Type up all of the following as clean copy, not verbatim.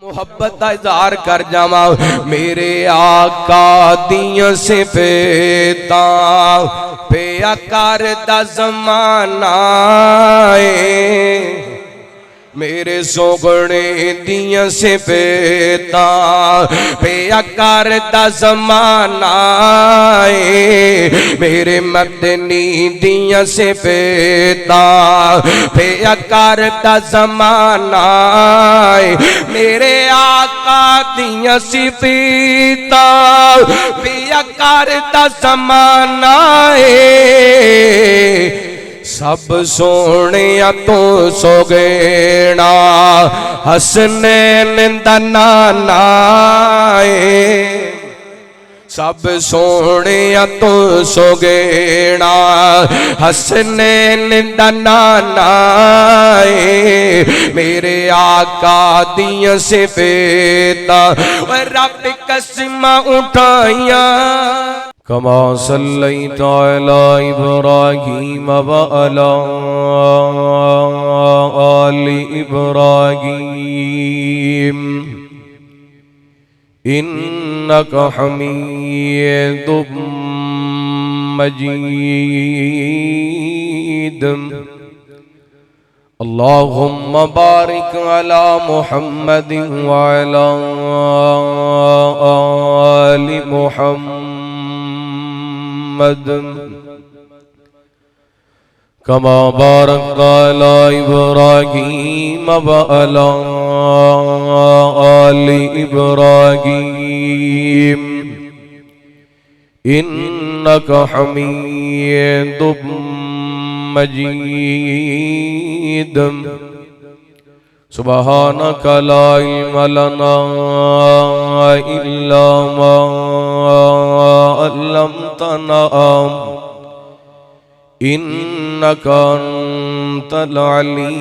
मुहब्बत का इजहार कर जावा मेरे आका दियां सिफता पिया कर दा ज़माना है मेरे सोगणे दियां सिफता पिया कर दा ज़माना है मेरे मदनी दियां सिफता पिया कर दा ज़माना है मेरे आका दियां सिफता पिया कर दा ज़माना है सब सोने तो सोगेना हसनैन दा नाना है सब सोने तो सोगेना हसनैन दा नाना है मेरे आका दियां सिफता रब कसम उठाइया कमा सल्लैता अला इब्राहीम व अला आलि इब्राहीम इन्नका हमीदुम मजीद अल्लाहुम्मा बारिक अला मुहम्मद व अला आलि मुहम्मद कमा बारकता अला इब्राहीम व अला आलि इब्राहीम इन्नका हमीदुम मजीद सुब्हानका ला इल्म लना इल्ला मा अल्लमतना इन्नका अंतल अलीमुल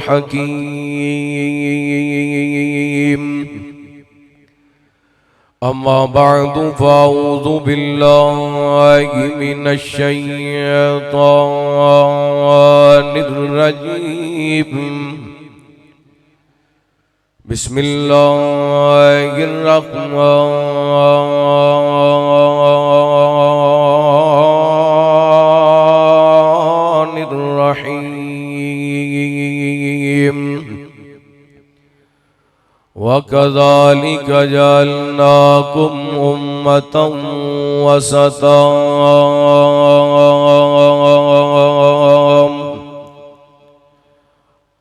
हकीम अम्मा बअदु फ़अऊज़ु बिल्लाहि मिनश शैतानिर रजीम बिस्मिल्लाहिर रहमानिर रहीम वकज़ालिक जअलनाकुम उम्मतन वसतन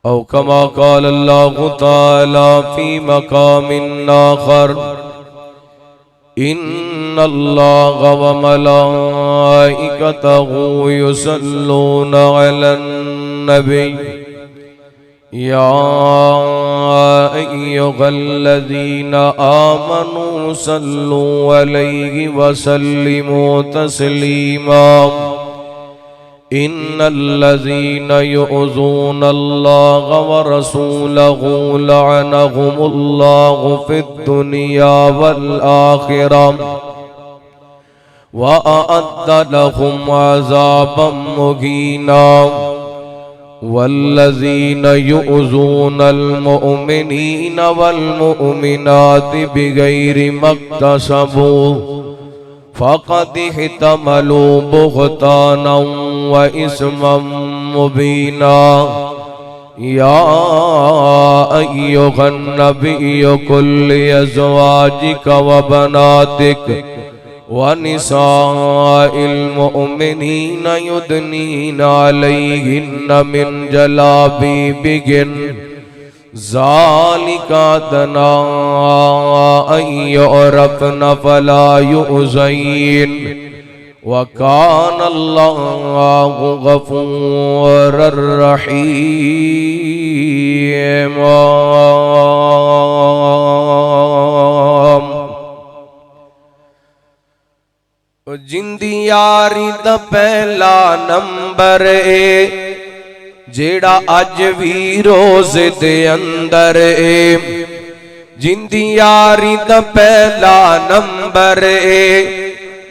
औ कमा क़ाल अल्लाहु तआला फ़ी मक़ामिन आख़र इन्नल्लाहा व मलाइकतहु युसल्लूना अलन नबी या अय्युहल्लज़ीना आमनू सल्लू अलैहि व सल्लिमू तस्लीमा इन्नल्लज़ीना युअज़ूनल्लाहा व रसूलहु लअनहुमुल्लाहु फ़िद्दुनिया वल आख़िरह व अअद्द लहुम अज़ाबम मुहीना वल्लज़ीना युअज़ूनल मुअमिनीना वल मुअमिनाति बिगैरि मक्तसबू फ़क़द इह्तमलू बुहतानन व इस्मम मुबीना या अय्युहन नबिय्यु कुल लिअज़वाजिका व बनातिक व निसाइल मुअमिनीना युदनीना अलैहिन्ना मिन जलाबिबिहिन ज़ालिका अदना अन युअरफ़ना फला युज़ैन व कान अल्लाहु गफ़ूरर रहीम। जिंदी यारी दा पहला नंबर है जेड़ा अज भी रोज़े दे अंदर है जिंदी यारी दा पहला नंबर है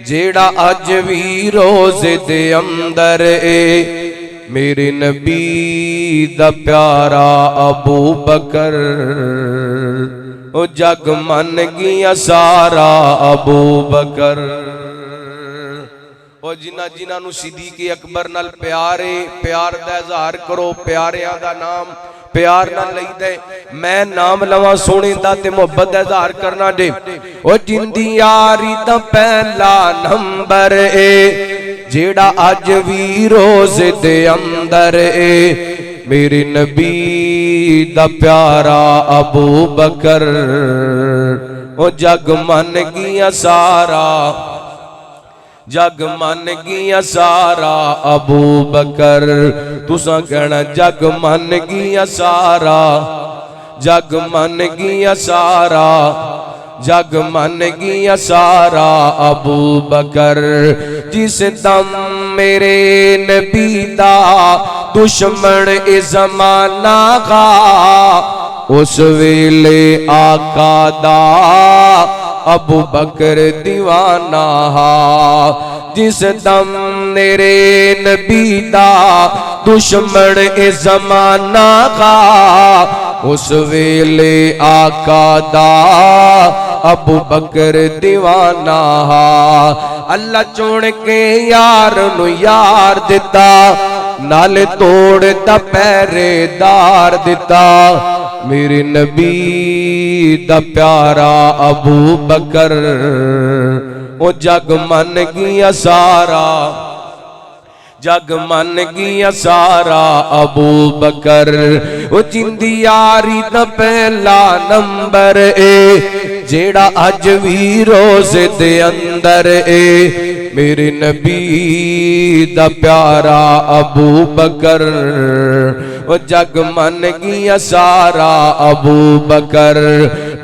जेड़ा अज भी रोज़े दे अंदर है मेरे नबी दा प्यारा अबू बकर ओ जग मन गया सारा अबू बकर। ओ जिन्हां जिन्हां नूं सिद्दीक़ अकबर नाल प्यारे प्यार दा इज़हार करो, प्यारियां दा नाम प्यार नाल लईदा। मैं नाम लवां सोने दा ते मुहब्बत दा इज़हार करना दे। ओ जिंदी यारी दा पहला नंबर ए जेड़ा अज भी रोज़े दे अंदर ए। मेरे नबी दा प्यारा अबू बकर ओ जग मन गया सारा, जग मन गया सारा अबू बकर। तुसा कहना जग मन गया सारा, जग मन गया सारा, जग मन गया सारा अबू बकर। जिस दम मेरे नबी दा दुश्मन ए ज़माना गा, उस वेले आका दा अबू बकर दीवाना हा। जिस दम मेरे नबी दा दुश्मन ए ज़माना गा, उस वेले आका दा अबू बकर दीवाना हा। अल्लाह चुन के यार नू यार दिता, नाले तोड़ दा पहरेदार दिता। मेरे नबी दा प्यारा अबू बकर ओ जग मन गया सारा, जग मन गया सारा अबू बकर। ओ जिंदी यारी दा पहला नंबर ए जेड़ा अज भी रोज़े दे अंदर ए। मेरे नबी दा प्यारा अबू बकर ओ जग मन गया सारा अबू बकर।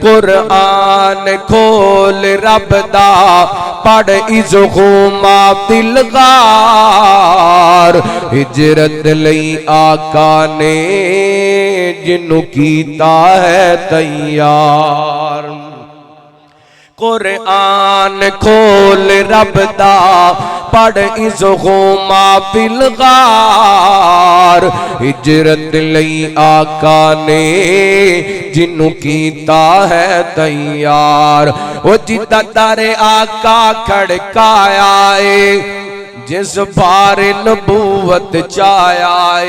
कुरान खोल रब दा पढ़ इज़्हुमा दिलगार, हिजरत लई आका ने जिन्नू कीता है तैयार। कुरान खोल रब दा पढ़ इज़्हुमा दिलगार, हिजरत लई आका ने जिन्नू कीता है तैयार। ओ जिदा तारे आका खड़काया ए, जिस बार नबूवत चाया ए।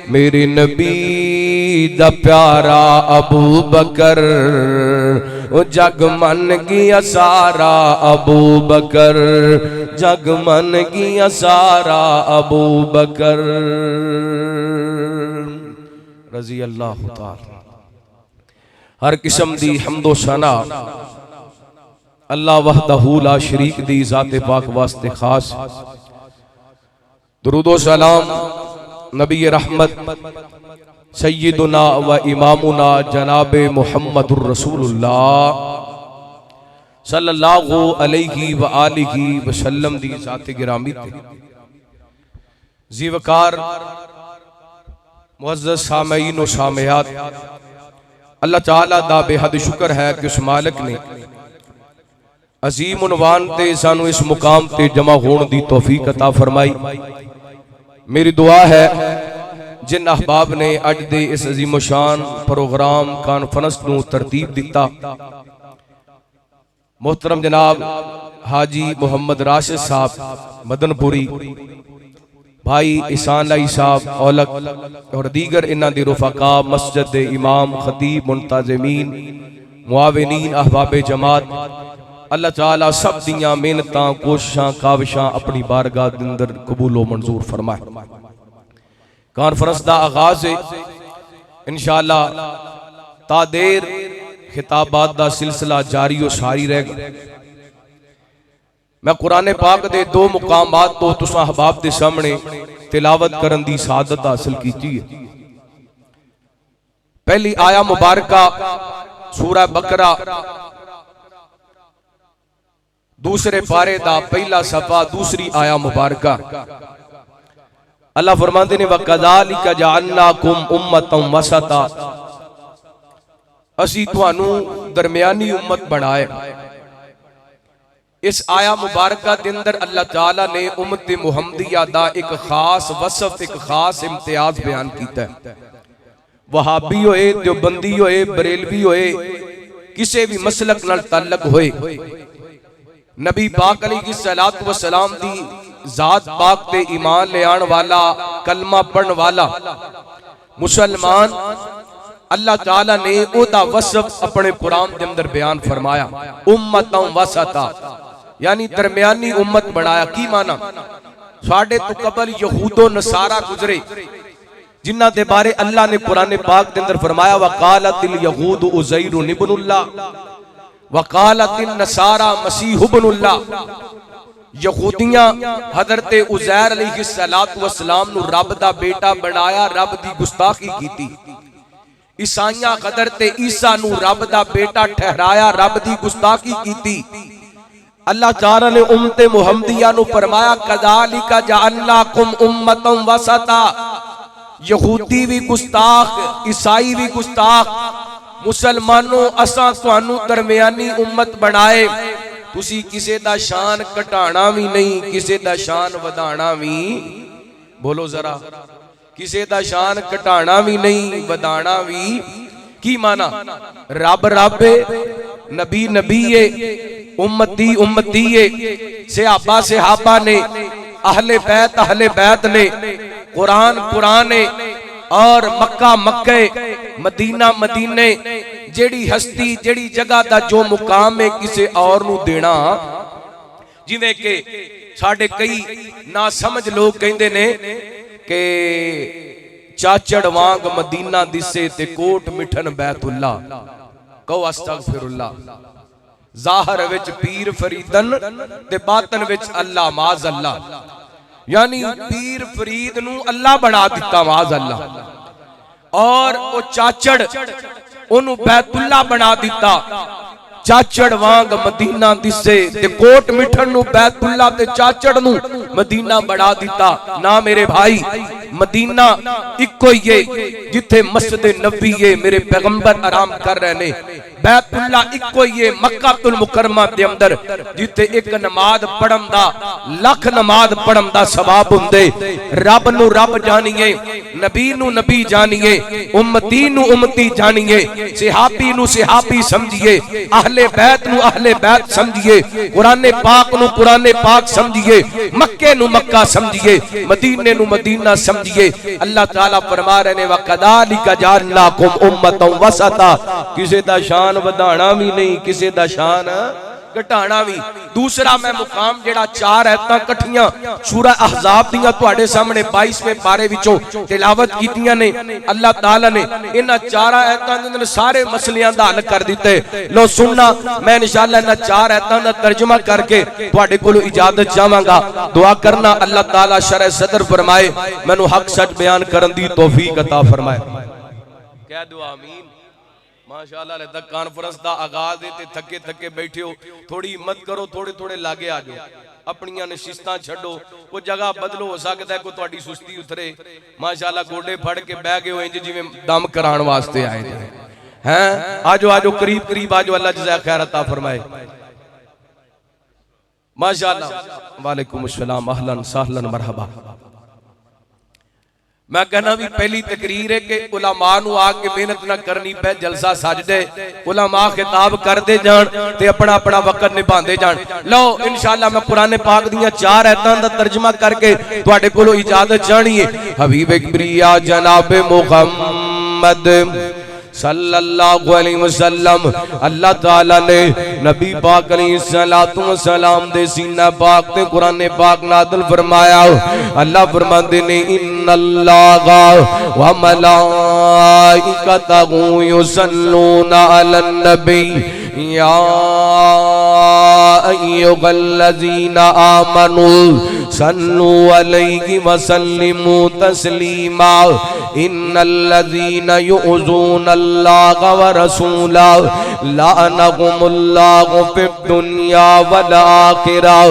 मेरे नबी दा प्यारा अबू बकर ओ जग मन गया सारा अबू बकर, जग मन गया सारा अबू बकर रजी अल्लाह ताला। हर किस्म दी हम्दो सना अल्लाह वहदहू ला शरीक दी ज़ाते पाक वास्ते खास। दुरूदो सलाम नबी रहमत सय्यदुना व इमामुना जनाबे मुहम्मदुर रसूलुल्लाह सल्लल्लाहु अलैहि व आलिहि वसल्लम दी ज़ाते गिरामी ते ज़ीवकार मुअज़्ज़ज़ सामईन व सामियात, अल्लाह ताला दा बेहद शुक्र है कि उस मालिक ने अजीम उन्वान ते सानू इस मुकाम ते जमा होने दी तौफीक अता फरमाई। मेरी दुआ है जिन अहबाब ने अज दे इस अजीम शान प्रोग्राम कॉन्फ्रेंस नू तरतीब दिता, मोहतरम जनाब हाजी मोहम्मद राशिद साहब मदनपुरी, भाई इसान लाई साहब औलक और दीगर इन्हां दे रुफका, मस्जिद दे इमाम, खतीब, मुंतज़मीन, मुआविनीन, अहबाब जमात, अल्लाह ताला सब दियां मेहनतां कोशिशां काविशां अपनी बारगाह दे अंदर कबूलो मंजूर फरमाए। कॉन्फ्रेंस दा आगाज है इंशाअल्लाह, तादेर खिताबात दा सिलसिला जारी और सारी रहेगा। मैं कुरान पाक दे दो मुकामात तो तुसां अहबाब दे सामने तिलावत करन दी सादत हासिल कीती है। पहली आया मुबारका सूरह बकरा दूसरे पारे दा पहला सफा दूसरी आया मुबारका। अल्लाह फरमाते ने वकज़ालिका जअलनाकुम उम्मतन वसता, असी तुहानू दरमियानी उम्मत बनाए। इस आया मुबारका के अंदर अल्लाह ताला ने उम्मत मुहम्मदिया दा एक खास वसफ, एक खास इम्तियाज बयान किया है। वहाबी होए, देवबंदी होए, बरेलवी होए, किसी भी मसलक नाल ताल्लुक होए, नबी पाक अलैहिस्सलातु वस्सलाम दी जात पाक ते ईमान ले आने वाला, कलमा पढ़ने वाला मुसलमान, अल्लाह ताला ने ओदा वसफ अपने कुरान के अंदर बयान फरमाया, उम्मतों वसता, यानी दरमियानी उम्मत बनाया। की माना? साडे तो कबल यहूदो नसारा गुजरे, जिन्हां दे बारे अल्लाह ने कुरान पाक के अंदर फरमाया, वकालतिल यहूद उज़ैर इब्नुल्लाह वकालतिन नसारा मसीह इब्नुल्लाह। यहूदियां हजरत उज़ैर अलैहिस्सलातु वस्सलाम नु रब दा बेटा बनाया, रब दी गुस्ताखी कीती। ईसाइयां हजरत ईसा नु रब दा बेटा ठहराया, रब दी गुस्ताखी कीती। अल्लाह ताला ने उम्मत मुहम्मदिया नु फरमाया, कज़ालिका जअलनाकुम उम्मतन वसता। यहूदी भी गुस्ताख, ईसाई भी गुस्ताख, मुसलमानों असां तुहानू दरमियानी उम्मत बनाए। तुसी किसे दा शान घटाना भी नहीं, किसे दा शान वधाना भी, बोलो जरा, किसे दा शान घटाना भी नहीं, वधाना भी। की माना? रब रब है, नबी नबी है, उम्मती उम्मती है, सहाबा सहाबा ने, अहले बैत ने, कुरान कुरान है, और मक्का मक्के, मदीना मदीने। जेड़ी हस्ती, जेड़ी जगह दा जो मुकाम है किसी और नू देना, जिवें के साडे कई ना समझ लोग कहंदे ने कि चाचड़ वांग मदीना दिसे ते कोट मिठन बैतुल्ला। कहो अस्तगफिरुल्लाह। जाहिर विच पीर फरीदन ते बातन विच अल्लाह, माज अल्लाह। यानी पीर फरीद नू अल्लाह बना दिता, माज अल्लाह, और वो चाचड़ ओनू बैतुल्ला बना दिता। चाचड़ वांग मदीना दिसे ते कोट मिठन नू बैतुल्ला ते चाचड़ नू मदीना बना दिता। ना मेरे भाई, मदीना इको ही है जिथे मस्जिद नबी है, मेरे पैगंबर आराम कर रहे ने। बैतुल्ला इको ही है मक्कातुल मुकरमा दे अंदर, जिथे एक नमाज पढ़न दा लख नमाज पढ़न दा सवाब हुंदे। रब नू रब जानिए, नबी नू नबी जानिए, उम्मती नू उम्मती जानिए, सहाबी नू सहाबी समझिए, अहले बैत नू अहले बैत समझिए, कुरान पाक नू कुरान पाक समझिए, मक्के नू मक्का समझिए, मदीने नू मदीना समझिए। अल्लाह ताला फरमा रहे ने, वकदालिका जअलनाकुम उम्मतन वसता। किसी दा शान वधाना भी नहीं, किसी दा शान घटाना भी। दूसरा मैं मुकाम जेड़ा 4 आयतां इकट्ठियां सूरा अहज़ाब दियां तुहाडे सामने 22वें पारे विचों तिलावत कीतियां ने। अल्लाह ताला ने इन्हां 4 आयतां दे अंदर सारे मसलियां दा हल कर दिते। लो सुनना, मैं इंशाअल्लाह इन्हां 4 आयतां दा तर्जुमा करके तुहाडे कोलों इजाजत चाहांगा। दुआ करना अल्लाह ताला शरह सदर फरमाए, मैनू हक सच बयान करन दी तौफीक अता फरमाए। कह दो आमीन। माशाअल्लाह ले तक कॉन्फ्रेंस दा आगाज है ते थके थके बैठे हो, थोड़ी हिम्मत करो, थोड़े थोड़े लागे आ जाओ, अपनियां नशिस्तां छड्डो, कोई जगह बदलो, हो सकता है कोई तुहाडी सुस्ती उतरे। माशाअल्लाह गोडे फड़ के बह गए हो इंज जिवें दम कराण वास्ते आए हैं। आजो आजो करीब करीब आजो, अल्लाह जज़ा खैर अता फरमाए। माशाअल्लाह। वालेकुम अस्सलाम, अहलन सहलन मरहबा। मैं कहना भी पहली तकरीर है कि उलमा नू आके मेहनत ना करनी पे, जलसा सजदे उलमा खिताब करते जान ते अपना अपना वक्त निभाते जान। लो इंशाअल्लाह मैं कुरान पाक दियां 4 आयतां दा तर्जुमा करके तुहाडे कोलों इजाजत चाहनी है। हबीब किबरिया जनाब मुहम्मद सल्लल्लाहु अलैहि वसल्लम, अल्लाह ताला ने नबी पाक अलैहिस्सलातु वस्सलाम दे सीना पाक ते कुरान पाक नाज़िल फरमाया। अल्लाह फरमाते ने, इन्नल्लाहा व मलाइकतहु युसल्लूना अलन नबी या अय्युहल्लज़ीना आमनू सल्लू अलैहि व सल्लिमू तस्लीमा। इन्नल्लज़ीना युज़ूनल्लाह व रसूलहु लअनहुमुल्लाहु फिद दुनिया वल आखिरह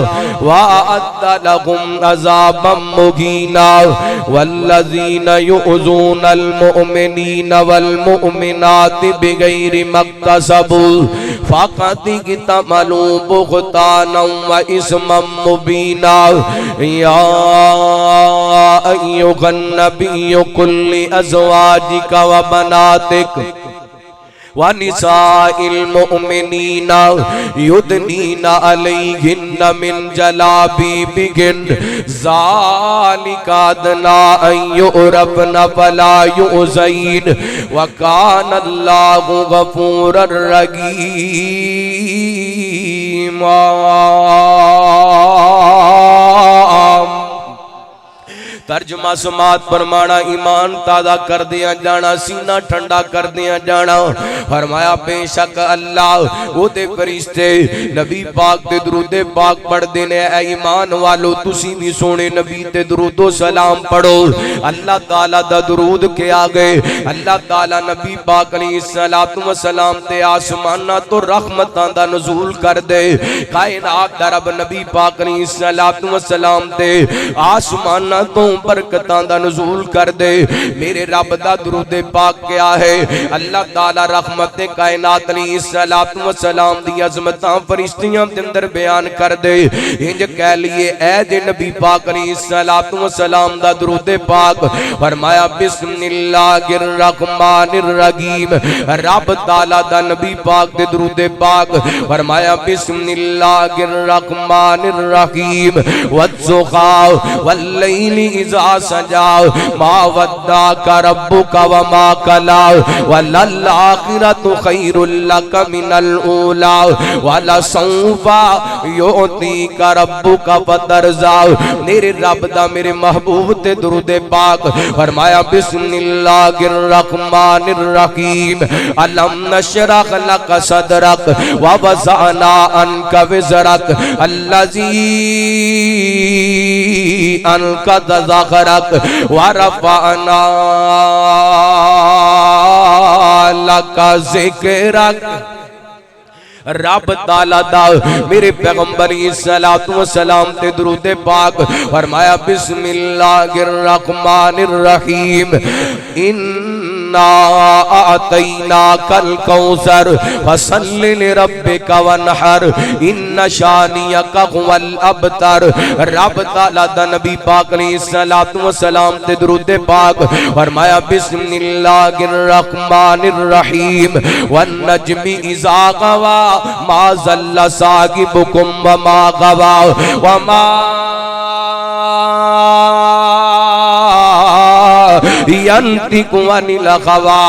व अअद्द लहुम अज़ाबम मुहीना। वल्लज़ीना युज़ूनल मुमिनीना वल मुमिनाति बिगैरि मक्तसबू फ़क़द इग़्तमलू बुग़ताना व इस्मम मुबीना या अय्युहन नबिय्यु कुल लि अज़वाजिका व बनातिक व निसाइल मुमिनीना युदनीना अलैहिन्ना मिन जलाबीबिहिन्न ज़ालिका अदना अन युअरफ़ना फ़ला युज़ैन व काना अल्लाहु गफ़ूरर रहीमा। तर्जमा समात फरमाना ईमान ताज़ा कर दिया जाना, सीना ठंडा कर दिया जाना। फरमाया बेशक अल्लाह ओदे फरिश्ते नबी पाक ते दुरूद पाक पढ़दे ने। ऐ ईमान वालो तुसी भी सोने नबी ते दुरूदो सलाम पढ़ो। अल्लाह ताला दा दुरूद के आगे अल्लाह ताला नबी पाक अलैहिस्सलातु वस्सलाम ते आसमाना तो रहमतां दा नुज़ूल कर दे। कायनात दा रब नबी पाक अलैहिस्सलातु वस्सलाम ते आसमाना तो बरकतां दा नुज़ूल कर दे। मेरे रब दा दुरूद पाक क्या है? अल्लाह ताला रहमत कायनात अलैहिस्सलातु वस्सलाम दी अज़मतां फरिश्तियां दे अंदर बयान कर दे। इंज कह लिए ऐ जे नबी पाक अलैहिस्सलातु वस्सलाम दा दुरूद पाक। फरमाया बिस्मिल्लाहिर रहमानिर रहीम। रब ताला दा नबी पाक दे दुरूद पाक। फरमाया बिस्मिल्लाहिर रहमानिर रहीम वज़्ज़ुहा वल्लैलि इज़ा सजा मा वद्दाका रब्बुका व मा कला वलल आखिरतु खैरुल लक मिनल ऊला वलसौफा युअतीका रब्बुका फतरज़ा। मेरे रब दा मेरे महबूब ते दुरूद पाक। फरमाया बिस्मिल्लाहिर रहमानिर रहीम अलम नशरह लक सदरक व वज़अना अन्का विज़रक अल्लज़ी अनक़द ज़हरक व रफ़अना लक ज़िक्रक। रब ताला दा मेरे पैगंबर सलातो सलाम ते दुरूद पाक। फरमाया बिस्मिल्लाहिर रहमानिर रहीम इन्ना आतैना कल कौसर फसल्लि लिरब्बिका वनहर इन्ना शानियका हुवल अबतर। रब ताला दा नबी पाक अलैहिस्सलातु वस्सलाम ते दुरूद पाक। फरमाया बिस्मिल्लाहिर रहमानिर रहीम वन नजमी इज़ा गवा मा ज़ल्ला साहिबुकुम व मा गवा व मा यंतिकु अनिल हवा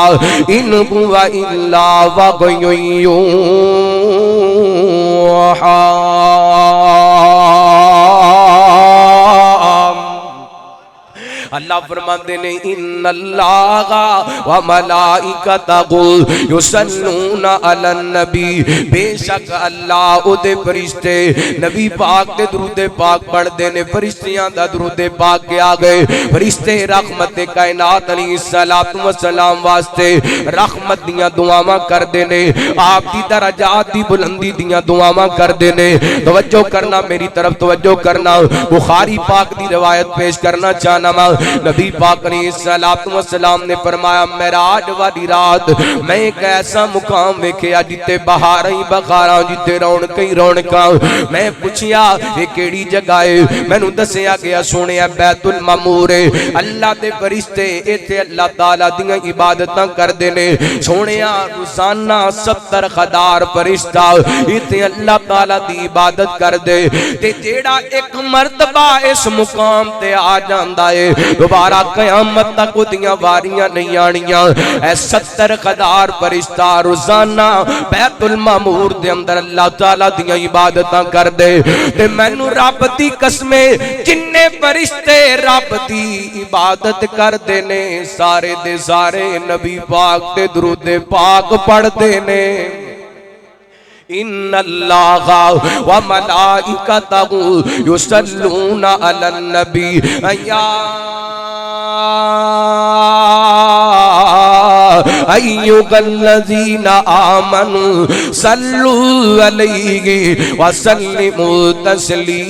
इन हुवा इल्ला वह्युन यूहा। अल्लाह फरमाते ने इन्नल्लाहा व मलाइकतहु युसल्लूना अलन नबी। बेशक अल्लाह ओदे फरिश्ते नबी पाक दे दुरूद पाक पढ़दे ने। फरिश्तियां दा दुरूद पाक के आ गए। फरिश्ते रहमत कायनात अलैहिस्सलातु वस्सलाम वास्ते रहमत दियां दुआवां करदे ने। आप दी दरजात दी बुलंदी दियां दुआवां करदे ने। तवज्जो करना, मेरी तरफ तवज्जो करना। बुखारी पाक दी रिवायत पेश करना चाहना वा। नबी पाक अलैहिस्सलातु वस्सलाम ने फरमाया मेराज वाली रात मैं एक ऐसा मुकाम वेखिया जिते बहार ही बहारा जिते रौनक ही रौनका। मैं पूछिया ये केड़ी जगह है? मैनू दसिया गया सोने बैतुल मामूर है। अल्लाह दे फरिश्ते इत्थे अल्लाह ताला दियां इबादतां करदे ने। सोनिया रोजाना 70,000 फरिश्ता इत्थे अल्लाह ताला दी इबादत करदे। ते जेड़ा एक मर्तबा इस मुकाम ते आ जांदा है दोबारा कयामत तक उदियां वारियां नहीं आनियां। 70,000 फरिश्ता रोजाना बैतुल मामूर दे अंदर अल्लाह ताला दियां इबादतां करदे। ते मैनू रब दी कसमे जिन्ने फरिश्ते रब दी इबादत करदे ने सारे दे सारे नबी पाक ते दुरूद पाक पढ़दे ने। इन्नल्लाहा व मलाइकतहु युसल्लूना अलन नबी या अय्युहल्लज़ीना आमनू सल्लू अलैहि व सल्लिमू तस्लीमा।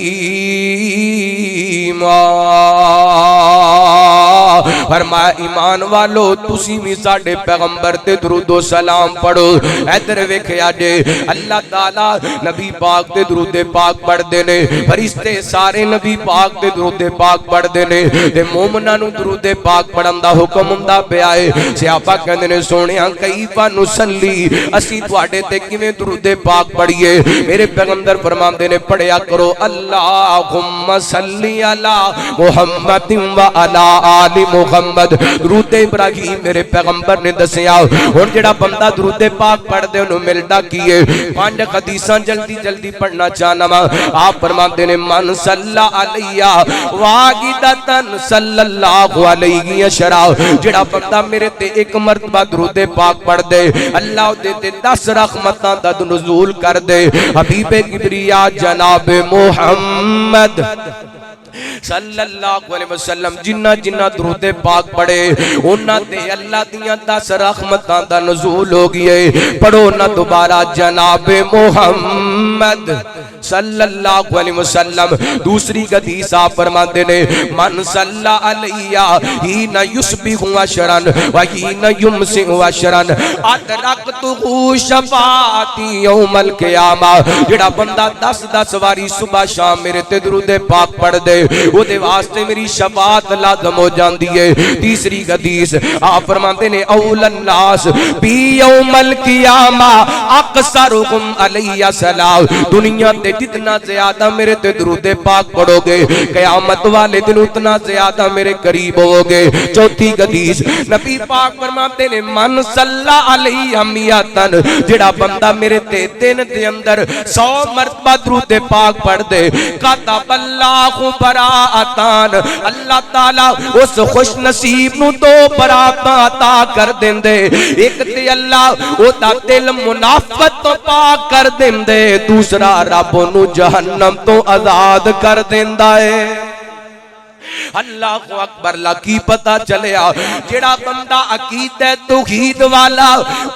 फरमाया ईमान वालो तुसी भी साडे पैगंबर ते दुरूदो सलाम पढ़ो। इधर वेखिया जे अल्लाह ताला नबी पाक ते दुरूदे पाक पढ़दे ने, फरिश्ते सारे नबी पाक ते दुरूदे पाक पढ़दे ने ते मोमनां नूं दुरूदे पाक पढ़न दा हुक्म हुंदा पिया है। सियापा कहंदे ने सोहणिया कैफा नुसल्ली, असीं तुहाडे ते किवें दुरूदे पाक पढ़िए। मेरे पैगंबर फरमांदे ने पढ़िया करो अल्लाहुम्मा सल्ली अला मुहम्मदिन व अला आलि मुहम्मद। दुरूद इब्राहीम मेरे पैगंबर ने दसिया। हुण जेड़ा बंदा दुरूद पाक पढ़दे ओनू मिलदा की है। 5 हदीसां जल्दी जल्दी पढ़ना चाहना वा। आप फरमाते ने मन सल्ला अलैया वाहिदतन सल्लल्लाहु अलैहि अशरा। जेड़ा बंदा मेरे ते एक मरतबा दुरूद पाक पढ़ दे अल्लाह दे ते 10 रहमतां दा नुज़ूल कर दे। हबीबे किबरिया जनाब मुहम्मद सल्लल्लाहु अलैहि वसल्लम जिन्ना जिन्ना दुरूद पाक पढ़े उन्ना ते अल्लाह दियां 10 रहमतां दा नुज़ूल हो गई। पढ़ो ना दोबारा जनाब मुहम्मद सल्लल्लाहु अलैहि वसल्लम। दूसरी हदीस आप फरमाते ने मन सल्ला अलैया ही न युस्बिहु अशरन व ही न युमसिहु अशरन अदरकतहु शफाअती यौमल क़ियामा। जेड़ा बंदा 10 वारी सुबह शाम मेरे ते दुरूद पाक पढ़ दे ओदे वास्ते मेरी शफाअत लाज़म हो जाती है। तीसरी हदीस आप फरमाते ने औलन नास बी यौमल क़ियामा अक्सरुहुम अलैया सलाम। दुनिया ते जितना ज्यादा मेरे ते दुरूद पाक पढ़ोगे क़यामत वाले दिन उतना ज्यादा मेरे करीब होगे। चौथी हदीस नबी पाक फरमाते ने मन सल्ला अलैहि मियतन। जेड़ा बंदा मेरे ते दिन दे अंदर 100 मरतबा दुरूद पाक पढ़ दे कतबल्लाहु बराअतन। अल्लाह ताला उस खुश नसीब नू 2 बराअतां अता कर देंदे। एक ते अल्लाह ओदा दिल मुनाफत तो पाक कर देंदे, दूसरा रब ओनू जहन्नम तो आजाद कर देंदा है। अल्लाह अकबर। ला की पता चलिया जेड़ा बंदा अकीदा तौहीद वाला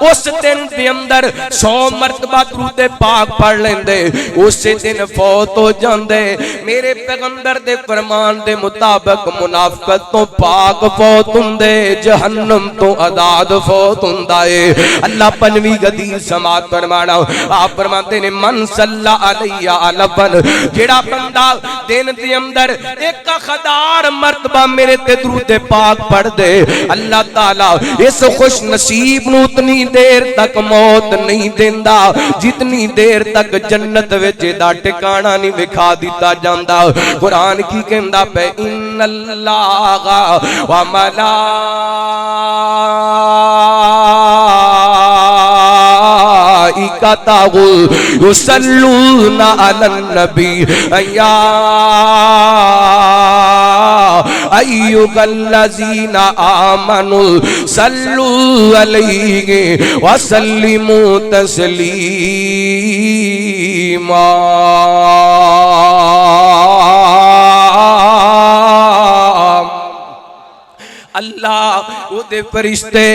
उस दिन के अंदर 100 मरतबा दुरूद पाक पढ़ लेंदे उस दिन फौत हो जांदे। मेरे पैगंबर दे फरमान दे मुताबिक मुनाफिकत तो पाक फौत हुंदे, जहन्नम तो आजाद फौत हुंदा है। अल्लाह 5वीं हदीस समात फरमाना आप फरमाते ने मन सल्ला अलैया अलवन। जेड़ा बंदा दिन के अंदर 1000 मरतबा मेरे ते दुरूद पाक पढ़ दे अल्लाह ताला इस खुश नसीब नू उतनी देर तक मौत नहीं देंदा जितनी देर तक जन्नत विच दा ठिकाना नहीं विखा दिता जांदा। कुरान की कहंदा पे इन्नल्लाहा व मलाइकतहु युसल्लूना अलन नबी या अय्युहल्लज़ीना आमनू सल्लू अलैहि व सल्लिमू तस्लीमा। अल्लाह उदे फरिश्ते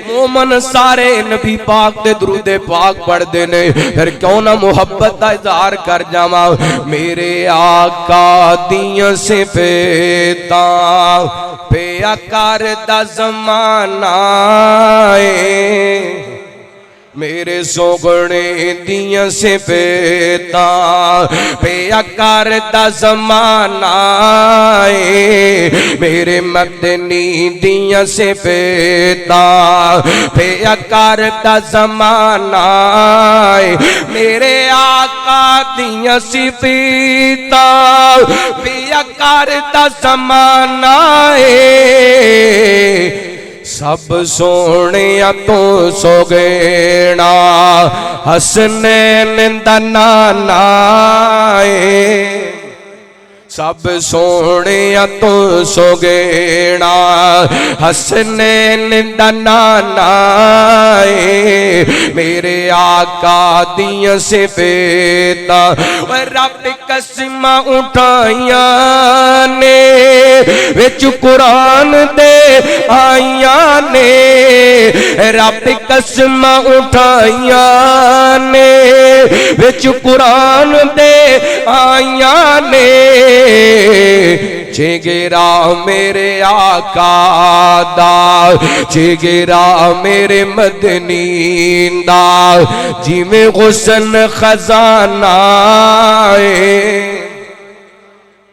मोमन सारे नबी पाक दे दुरूद पाक पढ़दे ने। फिर क्यों ना मुहब्बत दा इज़हार कर जावां। मेरे आका दियां सिफातां पे आकार दा ज़माना है। मेरे सोगणे दियां सिफातां पे आकार दा ज़माना है। मेरे मदनी दियां सिफातां पे आकार दा ज़माना है। मेरे आका दियां सिफातां पे आकार दा ज़माना है। सब सोने तो सोगेना हसनैन दा नाना है। सब सोने तो सोगेना हसनैन दा नाना मेरे आका दिया से बेटा रब कसम उठाइया ने विच कुरान दे आइया ने रब कसम उठाइया ने विच कुरान दे आइया ने जिगरा मेरे आका दा जिगरा मेरे मदनी दा जिमें हुस्न खजाना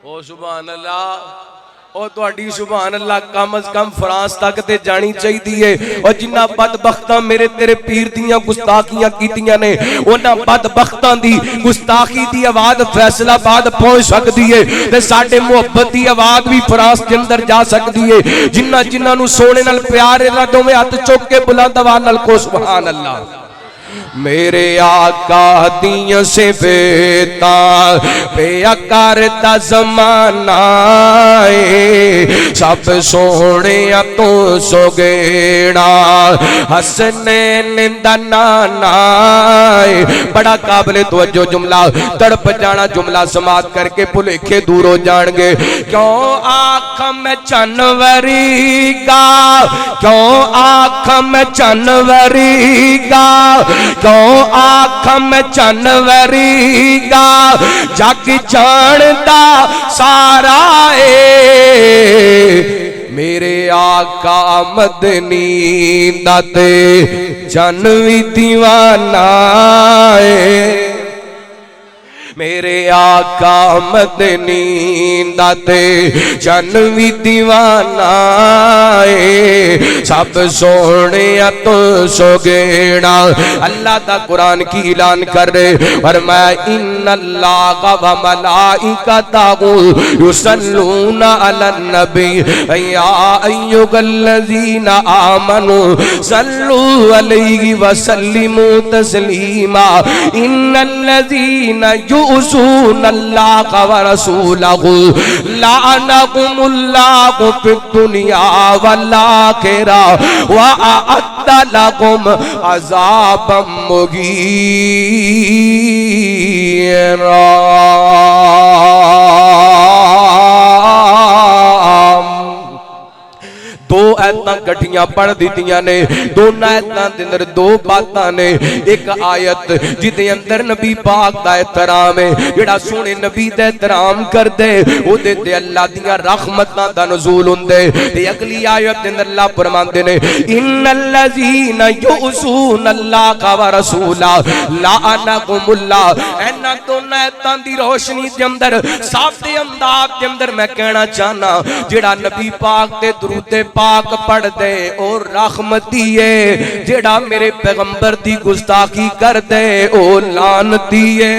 ओ सुभान अल्लाह और तुहाडी सुभान अल्लाह कम अज कम फ्रांस तक ते जानी चाहिए और जिन्ना बदबख्तां मेरे तेरे पीर दियां गुस्ताखियां कीतियां ने उन्हां बदबख्तां दी गुस्ताखी दी आवाज फैसलाबाद पहुंच सकती है ते साडे मुहब्बत दी आवाज भी फ्रांस के अंदर जा सकती है जिन्ना जिन्हां नूं सोने नाल प्यार है दोवें हाथ चुक के बुलंद आवाज नाल को सुभान अल्लाह मेरे आका दिया से बेटा बेअकारता जमाना सब सोने तो सोगेड़ा हसनैन दा नाना बड़ा काबिल तवज्जो जुमला तड़प जाना जुमला समाप्त करके भुलेखे दूर हो जाएंगे क्यों आँख में चनवरी का क्यों आँख में चनवरी का क्यों आँख में चनवरीगा जग जानता सारा मेरे आका मदनी दाते जनवी दीवाना मेरे आका मदनी दाते जनवी दीवाना सब सोने तो सोगेड़ा अल्लाह दा कुरान की ऐलान कर और मैं इन्नल्लाह व मलाइकतहु युसल्लूना अलन नबी या अय्युहल्लज़ीना आमनू सल्लू अलैहि व सल्लिमू तस्लीमा इन्नल्लज़ीना युसूनल्लाह व रसूलहु लाअनहुमुल्लाहु फिद दुनिया वल आखिरह व अअद्द लहुम अज़ाबम मुगीरा दो आयतां कठियां पढ़ दित्तियां ने दोनों आयतां दे अंदर दो बातां ने एक आयत जिदे अंदर नबी पाक दा एहतराम है जेड़ा सोने नबी दा एहतराम करदे ओदे ते अल्लाह दियां रहमतां दा नुज़ूल हुंदे ते अगली आयत दे अंदर अल्लाह फरमांदे ने इन्नल्लज़ीना युसूनल्लाह व रसूला लाअनहुमुल्लाह इन्हां दोनों आयतां दी रोशनी दे अंदर साफे अंदाज दे अंदर मैं कहना चाहना जेड़ा नबी पाक ते दुरूद पाक पढ़ दे और रहमती है जेड़ा मेरे पैगंबर दी गुस्ताखी कर दे ओ लानती है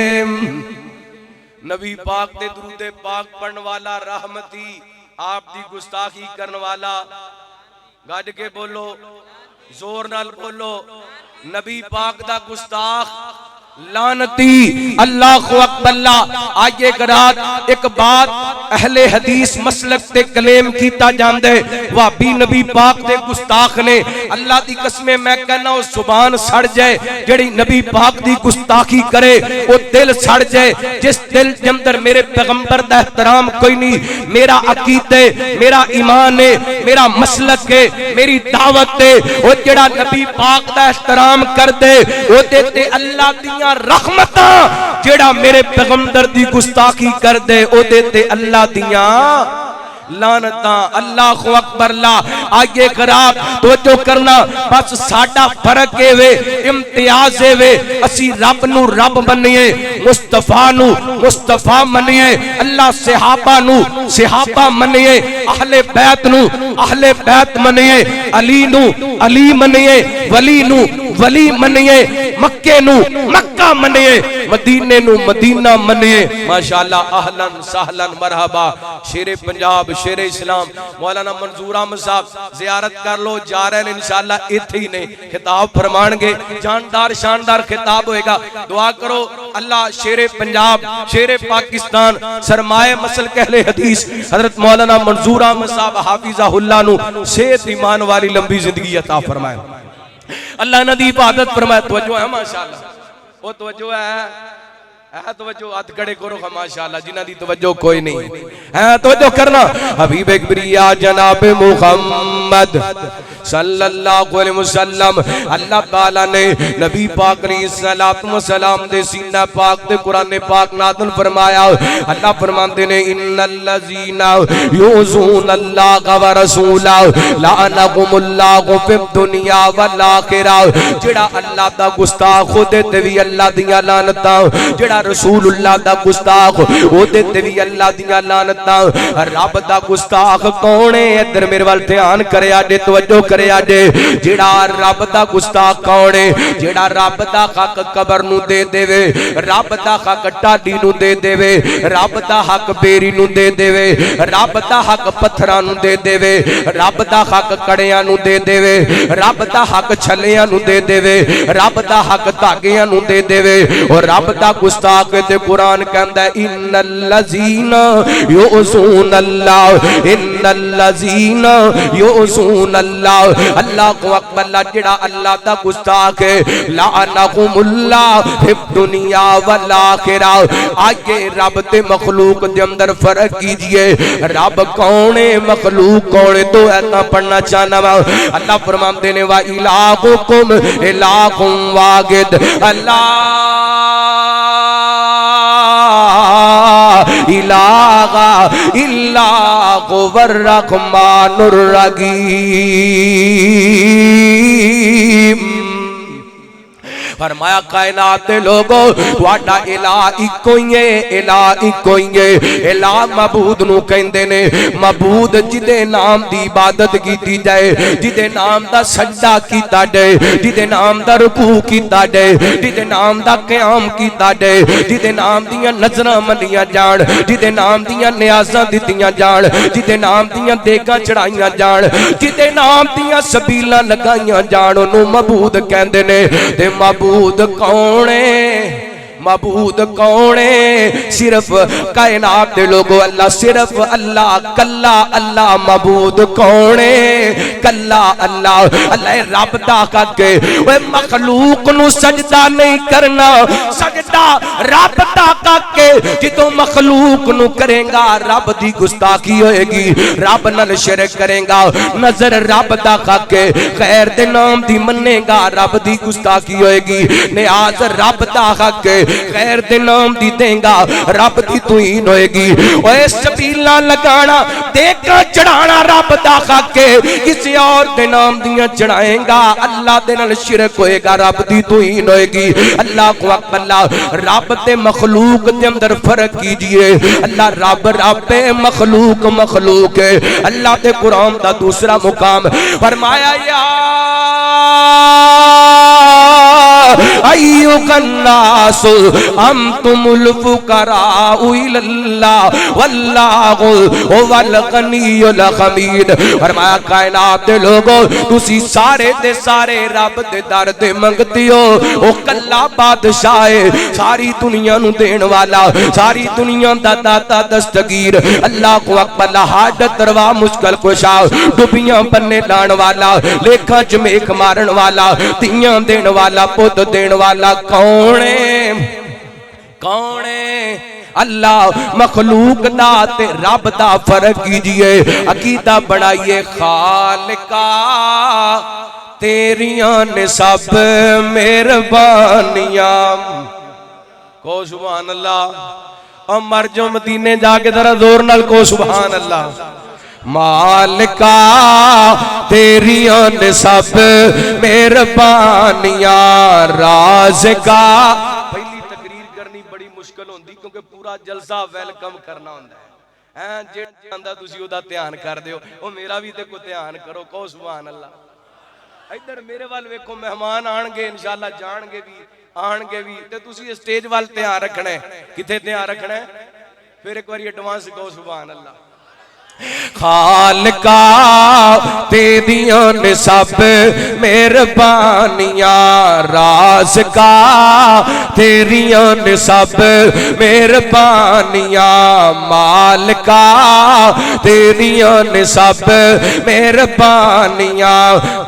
नबी पाक दे दुरूद पाक पढ़ने वाला रहमती आप दी गुस्ताखी करने वाला गज के बोलो जोर नाल बोलो नबी पाक दा गुस्ताख लानती अल्लाह अकबल्ला आगे रात एक बात अहले हदीस मसलक ते कलेम कीता जांदे वाबी नबी पाक दे गुस्ताख ने अल्लाह दी कसमें मैं कहना उस जुबान सड़ जाए जेड़ी नबी पाक दी गुस्ताखी करे वो दिल सड़ जाए जिस दिल के अंदर मेरे पैगंबर दा एहतराम कोई नहीं मेरा अकीदे मेरा ईमान है मेरा मसलक है मेरी दावत है वो जेड़ा नबी पाक दा एहतराम कर दे ओदे ते अल्लाह दी रहमतां जेड़ा मेरे पैगंबर दी गुस्ताखी कर दे ओदे ते अल्लाह दियां लानता अल्लाह अकबर ला आगे खराब तो जो करना बस साडा फर्क है वे इम्तियाज है वे असी रब नु रब मनिए मुस्तफा नु मुस्तफा मनिए अल्लाह सहाबा नु सहाबा मनिए अहले बैत नु अहले बैत मनिए अली नु अली मनिए वली नू वली मनिए, मक्के नू मक्का मनिए, मदीने नू मदीना मनिए। माशाअल्लाह, अहलन सहलन मरहबा। शेरे पंजाब, शेरे इस्लाम मौलाना मंजूर अहमद साहब जियारत कर लो, जा रहे हैं इंशाअल्लाह, इत्थे ही ने खिताब फरमाएंगे, जानदार शानदार खिताब होएगा। दुआ करो अल्लाह शेरे पंजाब, शेरे पाकिस्तान, सरमाए मसल कहले हदीस हजरत मौलाना मंजूर अहमद साहब हाफिज़हुल्लाह नु सेहत ईमान वाली लंबी जिंदगी अता फरमाए। अल्लाह इन्हां दी इबादत फरमाए। तवज्जो है माशाअल्लाह, वो तवज्जो है तवज्जो हाथ खड़े करो माशाअल्लाह, जिन्हां दी तवज्जो कोई नहीं है तवज्जो करना। हबीब किबरिया जनाब मुहम्मद सल्लल्लाहु अलैहि वसल्लम, अल्लाह ताला ने नबी पाक अलैहिस्सलातु वस्सलाम दे सीना पाक ते कुरान पाक नाज़िल फरमाया। अल्लाह फरमाते ने इन्नल्लज़ीना युज़ूनल्लाह व रसूलहु लअनहुमुल्लाहु फिद दुनिया वल आखिरा। जेड़ा अल्लाह दा गुस्ताख ओदे ते भी अल्लाह दियां लानतां, जेड़ा रसूलुल्लाह दा गुस्ताख ओदे ते भी अल्लाह दियां लानतां। रब दा गुस्ताख कौन है? इधर मेरे वाल ध्यान करे आडे, तवज्जो करे आडे। जेड़ा रब दा गुस्ताख कौन है? जेड़ा रब दा हक कबर नू दे देवे, रब दा हक टाडी नू दे देवे, रब दा हक बेरी नू दे देवे, रब दा हक पत्थरां नू दे देवे, रब दा हक कड़ियां नू दे देवे, रब दा हक छलियां नू दे देवे, रब दा हक धागियां नू दे देवे। और रब दा गुस्ताख ते कुरान कहंदा इन्नल्लज़ीना युज़ूनल्लाह, इन्नल्लज़ीना युज़ूनल्लाह। अल्लाह को अकबर, जेड़ा अल्लाह दा गुस्ताख है लाअनहुमुल्लाह फिद दुनिया वल आखिरा। आगे रब ते मखलूक दे अंदर फर्क कीजिए, रब कौन है, मखलूक कौन है? तो ऐसा पढ़ना चाहना वा। अल्लाह फरमाते ने वा इलाहुकुम इलाहुम वाहिद, अल्लाह इलाहा इल्लाहु वर्रहमानुर रहीम। फरमाया कायनात दे लोगो तुहाडा इला इको ही है, इला इको ही है। इला मबूद नू कहंदे ने, मबूद जिदे नाम दी इबादत कीती जाए, जिदे नाम दा सजदा कीता जाए, जिदे नाम दा रुकू कीता जाए, जिदे नाम दा क़याम कीता जाए, जिदे नाम दियां नज़रां मनियां जान, जिदे नाम दियां नियाज़ां दित्तियां जान, जिदे नाम दियां देगां चढ़ाइयां जान, जिदे नाम दियां सबीलां लगाइयां जान, ओनू मबूद कहंदे ने। ते मबूद कौन है? मबूद कौन है? सिर्फ कायनात दे लोगो अल्लाह, सिर्फ अल्लाह, कल्ला अल्लाह। मबूद कौन है? कल्ला अल्लाह। अल्लाह रब दा करके ओए मखलूक नु सजदा नहीं करना, सजदा रब दा करके जितों मखलूक नु करेगा रब दी गुस्ताखी होएगी, रब नाल शिरक करेगा। नजर रब दा करके गैर दे नाम दी मनेगा, रब दी गुस्ताखी होएगी। नियाज रब दा करके गैर दे नाम दी देगा, रब दी तौहीन होएगी। ओए सबीला लगाना, देगा चढ़ाना रब दा खाके, किसी और दे नाम दियां चढ़ाएगा, अल्लाह दे नाल शिरक होएगा, रब दी तौहीन होएगी। अल्लाह को अकबर, रब ते मखलूक दे अंदर फर्क कीजिए। अल्लाह रब रब है, मखलूक मखलूक है। अल्लाह दे कुरान दा दूसरा मुकाम फरमाया या अय्युहन्नास अंतुमुल फुकराउ इलल्लाह वल्लाहु हुवल गनियुल हमीद। फरमाया कायनात दे लोगो तुसी सारे दे सारे रब दे दर ते मंगते हो। ओ कल्ला बादशाह है, सारी दुनिया नू देण वाला, सारी दुनिया दा दाता दस्तगीर। अल्लाह को अकबर, हाजत रवा मुश्किल कुशा, डुबियां बन्ने लाण वाला, लेखा च मेख मारन वाला, तियां देण वाला, पुत देण वाला कौन है? कौन है? अल्लाह। मखलूक दा ते रब दा फर्क कीजिए, अकीदा बनाइए। खालिका तेरियां ने सब मेहरबानियां, को सुभान अल्लाह। और मर जो मदीने जाके जरा जोर नाल को सुभान अल्लाह। मालिका तेरियां ने सब मेहरबानियां, राज़गा। पहली तकरीर करनी बड़ी मुश्किल होंदी क्योंकि पूरा जलसा वेलकम करना होंदा है। जेड़ा तुसी ओदा ध्यान कर दियो, ओ मेरा भी ते को ध्यान करो, को सुभान अल्लाह। इधर मेरे वाल वेखो, मेहमान आणगे इंशाअल्लाह, जाणगे भी आणगे भी, ते तुसी स्टेज वाल ध्यान रखना है। किथे ध्यान रखना है? फिर एक बार एडवांस कहो सुभान अल्लाह। खालका तेरियां ने सब मेहरबानियां, राज का तेरियां ने सब मेहरबानियां, मालका तेरियां ने सब मेहरबानियां,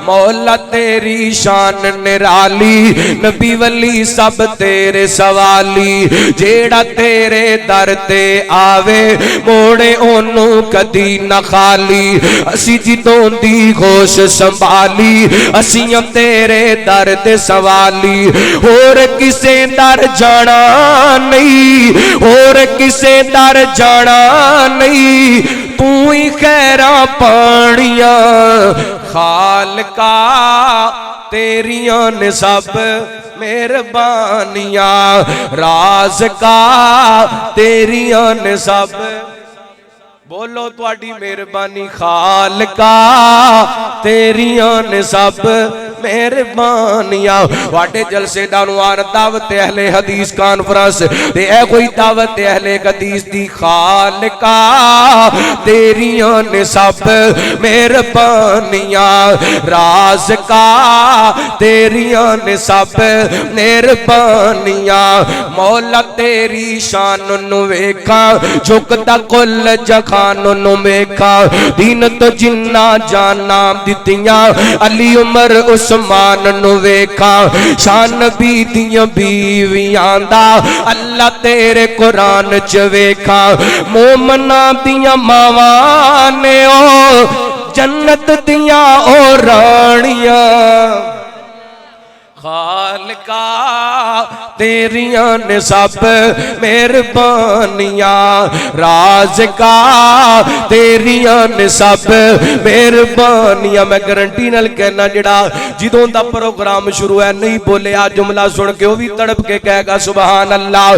मौला तेरी शान निराली, नबी वली सब तेरे सवाली, जेड़ा तेरे दर ते आवे मोड़े ओनू कदी न खाली, असी जिदों दी होश संभाली, असियां तेरे दर ते सवाली, होर किसे दर जाना नहीं, होर किसे दर जाना नहीं, तू ही खैरा पानिया, खालका तेरियां ने सब मेहरबानियां, राज का तेरियां ने सब, बोलो तुहाडी मेहरबानी, खालका तेरियां ने सब मेहरबानियां। वाडे जलसे दा उनवान दावत अहले हदीस कॉन्फ्रेंस ते ए कोई दावत अहले हदीस दी, खालका तेरियां ने सब मेहरबानियां, राज का तेरियां ने सब मेहरबानियां, मौला तेरी शान नु वेखा झुकदा कुल जखान नु वेखा, दीन तो जिन्ना जाना दितियां अली उमर उस्मान नु वेखा, शान नबी दियां बीवियां दा अल्लाह तेरे कुरान च वेखा, मोमना दियां मावां ने ओ जन्नत दियां ओ रानियां, खालका तेरियां ने सब मेहरबानियां, राज का तेरियां ने सब मेहरबानियां। मैं गारंटी नाल कहना जेड़ा जिदों दा प्रोग्राम शुरू है नहीं बोलिया जुमला सुन के वो भी तड़प के कहेगा सुभान अल्लाह।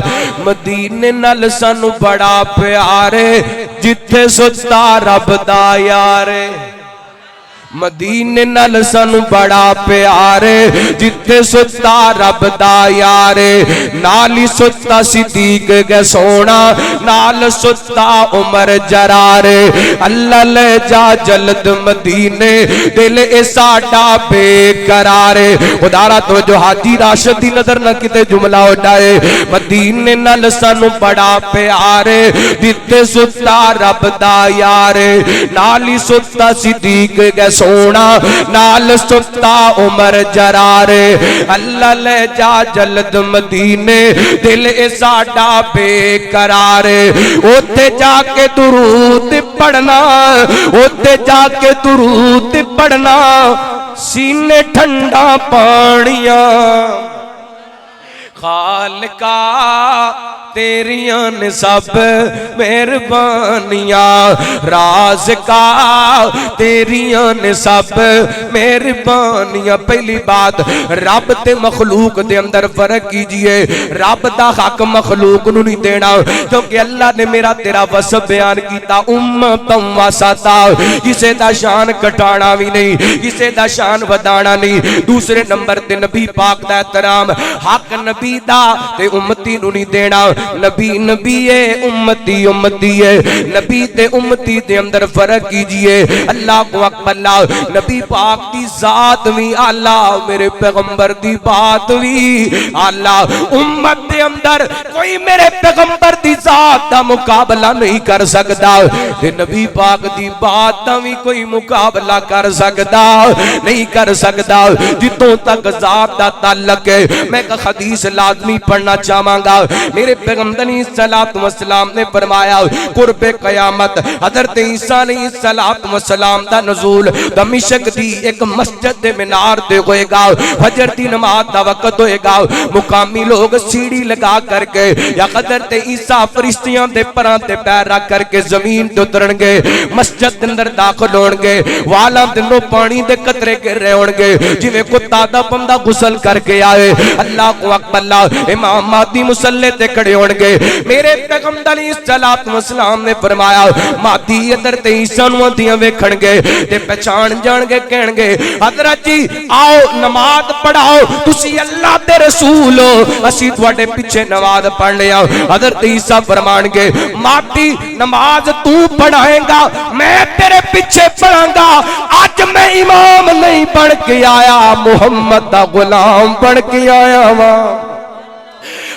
मदीने नाल सानू बड़ा प्यार है, जिथे सुता रब दा यार है, मदीने नाल सानू बड़ा प्यार, जिथे सुता रब दा यार, नाल ही सुता सिद्दीक गै सोना, नाल सुता उमर जरार, अल्लाह ले जा जल्द मदीने दिल ए साडा बेकरार। उदारा तो जो हाजी राशिद दी नजर न किते जुमला उड़ाए, मदीने नाल सानू बड़ा प्यार, जिथे सुता रब दा यार, नाल ही सुता सिद्दीक गै सोना, नाल सुता उमर जरार, अल्लाह ले जा जल्द मदीने दिल ए साडा बेकरार। ओथे जाके दुरूद पढ़ना, ओथे जाके दुरूद पढ़ना, सीने ठंडा पानिया, खालका तेरियां ने सब मेहरबानियां, राज का तेरियां ने सब मेहरबानियां। पहली बात रब ते मखलूक दे अंदर फर्क कीजिए, रब दा हक मखलूक नू नहीं देना, क्योंकि अल्लाह ने मेरा तेरा वसफ बयान किया उम्मतम वसता, किसे दा शान घटाना भी नहीं, किसे दा शान वधाना नहीं। दूसरे नंबर ते नबी पाक दा एहतराम, हक नबी दा ते उम्मती नू नहीं देना, नबी नबी है उम्मती उम्मती है, नबी ते उम्मती दे अंदर फर्क कीजिए। अल्लाह को अकबर, नबी पाक दी जात भी आला, मेरे पैगंबर दी बात भी आला, उम्मत दे अंदर कोई मेरे पैगंबर दी जात दा मुकाबला नहीं कर सकता, ते नबी पाक दी बात दा भी कोई मुकाबला कर सकता नहीं कर सकता। जितों तक जात दा ताल्लुक है, मैं एक हदीस लाजमी पढ़ना चाहांगा। मेरे पैगंबर सलात वसलाम ने फरमाया कुर्बे कयामत हजरत ईसा ने सलात वसलाम दा नज़ूल दमिश्क दी एक मस्जिद दे मीनार ते होएगा, फजर दी नमाज दा वक्त होएगा, मुकामी लोग सीढ़ी लगा करके या हजरत ईसा फरिश्तियां दे परां ते पैर रख करके जमीन ते उतरनगे, मस्जिद दे अंदर दाखिल होणगे, वालां दिनों पानी दे कतरे गिर रहे होणगे जिवें कुत्ता दा बंदा गुसल करके आए। अल्लाह को अकबर, इमाम महदी मुसल्ले ते खड़े होणगे। मेरे पैगंबर अलैहिस्सलाम ने फरमाया मादी इधर ते ईसा नूं आंदियां वेखणगे ते पहचान जाणगे, कहणगे हजरत जी आओ नमाज पढ़ाओ, तुसी अल्लाह दे रसूल हो, असीं तुहाडे पिछे नमाज पढ़ लिया। हजरत ईसा फरमाणगे मादी नमाज तू पढ़ाएगा, मैं तेरे पीछे पढ़ांगा। आज मैं इमाम नहीं बन के आया, मुहम्मद दा गुलाम बन के आया वा।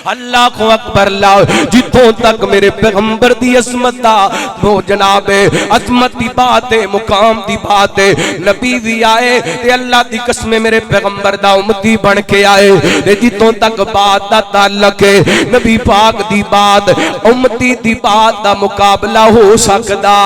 अल्लाह को अकबर लाओ। जिथों तक मेरे पैगंबर दी असमत दा वो जनाब असमत दी बात है, मुकाम दी बात है। नबी भी आए ते अल्लाह दी कसम मेरे पैगंबर दा उम्मती बन के आए। ते जिथों तक बात दा ताल्लुक है नबी पाक दी बात उम्मती दी बात दा मुकाबला हो सकदा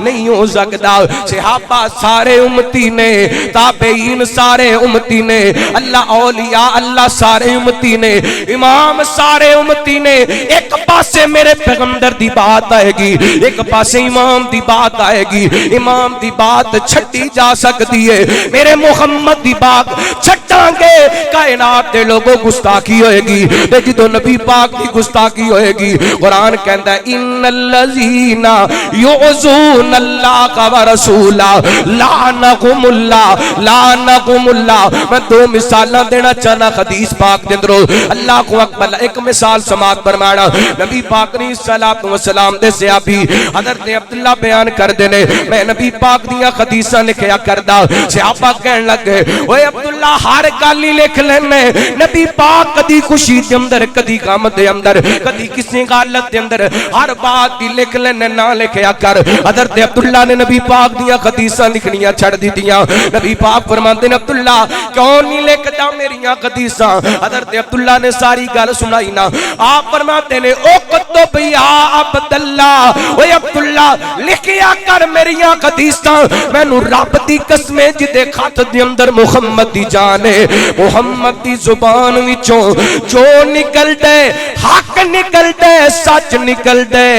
नहीं हो सकदा। सहाबा सारे उम्मती ने, ताबईन सारे उम्मती ने, अल्लाह औलिया अल्लाह सारे उम्मती ने, इमाम सारे उम्मती ने। एक पासे मेरे पैगंबर दी बात आएगी, एक पासे इमाम दी बात आएगी। इमाम दी बात छड्डी जा सकती है, मेरे मुहम्मद दी बात छड्डांगे कायनात दे लोगों गुस्ताखी होएगी। ते जिदों नबी पाक दी गुस्ताखी होएगी कुरान कहंदा है इन्नल्लज़ीना युज़ूनल्लाह व रसूला लानहुमुल्लाह लानहुमुल्लाह। मैं दो मिसालां देना चाहना हदीस पाक दे अंदरों। अल्लाह को अकबर। एक मिसाल समात फरमाना नबी पाक ने सलातो व सलाम दे सहाबी हजरत अब्दुल्ला बयान करदे ने, मैं नबी पाक दियां हदीसां लिखया करदा। सहाबा कहन लगे ओए अब्दुल्ला हर गल ही लिख लेने। नबी पाक कदी खुशी दे अंदर, कदी गम दे अंदर, कदी किसी हालत दे अंदर हर बात ही लिख लेने, ना लिखया कर। हजरत अब्दुल्ला ने नबी पाक दियां हदीसां लिखनियां छड़ दित्तियां। नबी पाक फरमांदे ने अब्दुल्ला क्यों नहीं लिखदा मेरियां हदीसां? हजरत अब्दुल्ला ने सारी गल सुनाई ना। आप फरमाते ने ओ कुतुब या अब्दुल्ला, ओए अब्दुल्ला लिखिया कर मेरियां हदीसां। मैनू रब दी कसम जिदे खत दे अंदर मुहम्मद दी जान है, मुहम्मद दी जुबान विचों जो निकलदे हक निकलदे, सच निकलदे,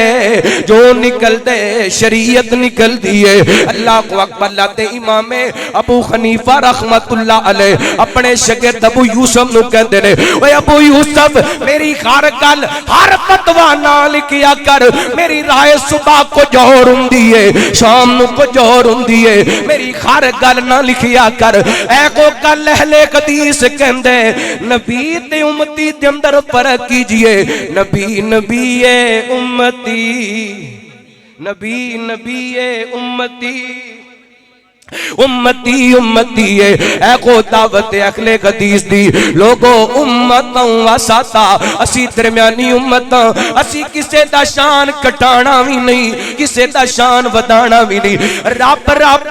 जो निकलदे शरीयत निकलदी है। अल्लाह को अकबर। लाते इमामे अबू हनीफा रहमतुल्लाह अलैह अपने शागिर्द अबू यूसुफ नु कहंदे ने ओए अबू यूसुफ मेरी हर गल हर फतवा ना लिखिया कर। मेरी राय सुबह कुछ और हुंदी है, शाम नू कुछ और हुंदी है, मेरी हर गल ना लिखिया कर। ऐ को गल अहले हदीस कहंदे नबी ते उम्मती दे अंदर फर्क कीजिए। नबी नबी ए उम्मती, नबी नबी ए उम्मती, उम्मती उम्मती है। ऐ को दावत अखले हदीस दी लोगो उम्मतों वसाता, असी दरम्यानी उम्मत, असी किसे दा शान घटाना भी नहीं, किसे दा शान वधाना भी नहीं। रब रब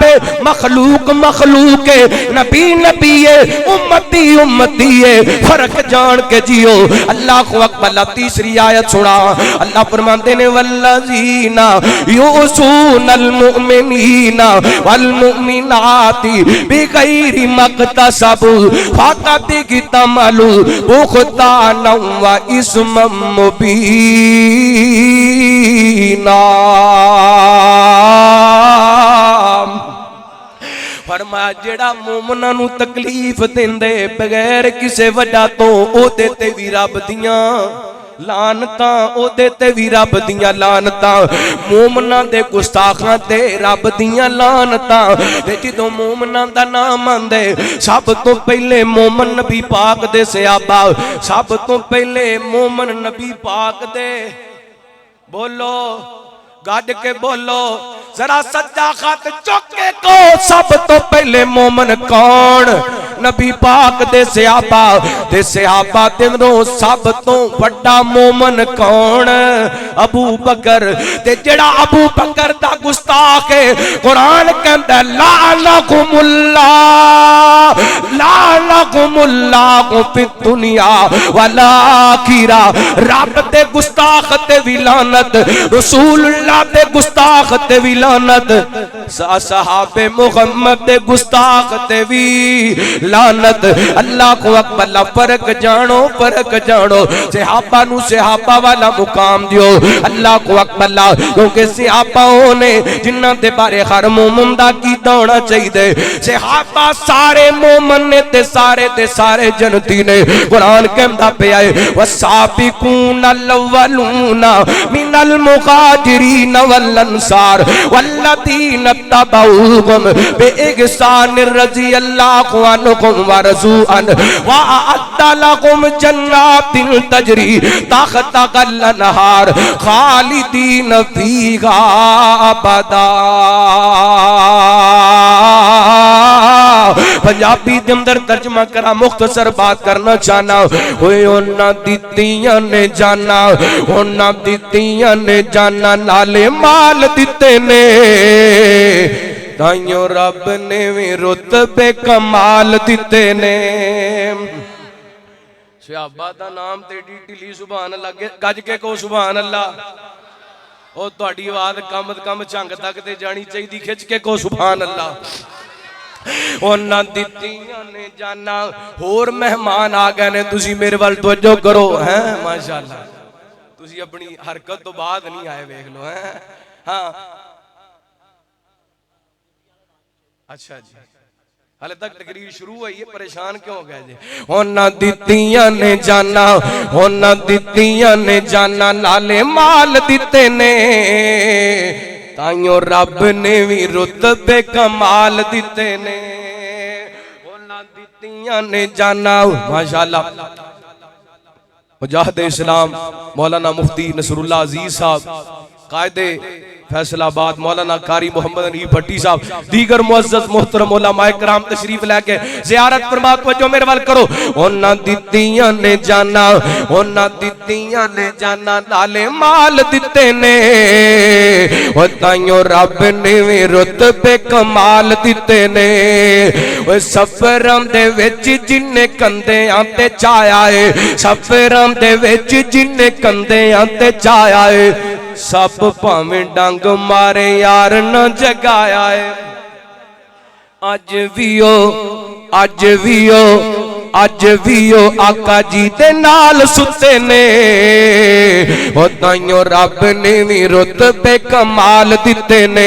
मखलूक मखलूक है, नबी नबी है, उम्मती उम्मती है। फर्क जान के जियो। अल्लाह को अकबर। तीसरी आयत सुना। अल्लाह फरमाते ने वल्लज़ीना युज़ूनल मुमिनीना वल मिनाती बिगैरि मक्तसबु फक़द इक्तमलु बुख़्ताना व इस्मम मुबीना। फरमाया जेड़ा मोमना नू तकलीफ देंदे बगैर किसे वजह तो ओदे ते भी रब दियां लानतां, ओदे ते भी रब दियां लानतां। मोमना दे गुस्ताखां ते रब दियां लानतां। ते जदों मोमना दा नाम आंदे सब तो पहले मोमन नबी पाक दे सहाबा, सब तो पहले मोमन नबी पाक दे। बोलो गज के बोलो जरा सच्चा खत चुक के को। सब तो पहले मोमन कौन? नबी पाक दे सहाबा। ते सहाबा दे अंदरों सब तो बड़ा मोमन कौन? अबू बकर। ते जेड़ा अबू बकर दा गुस्ताख है कुरान कहंदा लानकुमुल्लाह लानकुमुल्लाह फि दुनिया वल आखिरा। रब ते गुस्ताख ते भी लानत, रसूलुल्लाह ते गुस्ताख ते भी लानत, सहाबे मुहम्मद दे गुस्ताख ते भी लानत। अल्लाह को अकबर फर्क जानो, फर्क जानो, सहाबा नू सहाबा वाला मुकाम दियो। अल्लाह को अकबर, क्योंकि सहाबा ने जिन्हां दे बारे हर मोमिन दा कीता होना चाहिए। सहाबा सारे मोमिन ने ते सारे जन्नती ने। कुरान कहंदा पिया है वसाबिकून अव्वलूना मिनल मुहाजिरीन वल अंसार वल्लदीन तबऊहुम बिइहसान रज़ियल्लाहु अन्हुम व रज़ू अन व अअद्द लहुम जन्नातिन तजरी तहतहल अनहार खालिदीन फीहा अबदा। पंजाबी दे अंदर तर्जमा करा, मुख्तसर बात करना चाहना। ओए उन्हां दित्तियां ने जाना, उन्हां दित्तियां ने जाना, नाले माल दिते ने, ताइयों रब ने भी रुतबे कमाल दिते ने। सहाबा दा नाम ते ढिली सुभान अल्लाह, गज के को सुभान अल्लाह। ओ तुहाडी आवाज कम झंग तक ते जानी चाहिए, खिच के को सुभान अल्लाह। उन्हां दित्तियां ने जाना। होर मेहमान आ गए ने, तुसी मेरे वाल तवज्जो करो हैं माशाअल्लाह। तुसी अपनी हरकत तो बाद नहीं आए, देख लो हैं। हाँ अच्छा जी, हाले तक तकरीर शुरू हुई है, परेशान क्यों हो गए जी। उन्हां दित्तियां ने जाना, उन्हां दित्तियां ने जाना, नाले माल दिते ने, ताइयों रब ने भी रुतबे कमाल दिते ने। उन्हां दित्तियां ने जाना माशाअल्लाह। मुजाहिद इस्लाम मौलाना मुफ्ती नसरुल्लाह अजीज साहब, कायदे फैसलाबाद मौलाना कारी मोहम्मद अली भट्टी साहब, दीगर मुअज़्ज़ज़ मोहतरम उलमाए किराम तशरीफ लेके ज़ियारत फरमा, तवज्जो मेरे वाल करो। उन्हां दित्तियां ने जाना, उन्हां दित्तियां ने जाना, नाले माल दिते ने, ओ ताइयों रब ने भी रुतबे कमाल दिते ने। ओ सफरां दे विच जिन्ने कंदियां ते चाया है, सफरां दे विच जिन्ने कंदियां ते चाया है, सब भावें डंग मारे यार न जगाया है। अज भी ओ, अज भी ओ, अज भी ओ आका जी दे नाल सुते ने, ओ ताइयों रब ने भी रुतबे कमाल दिते ने।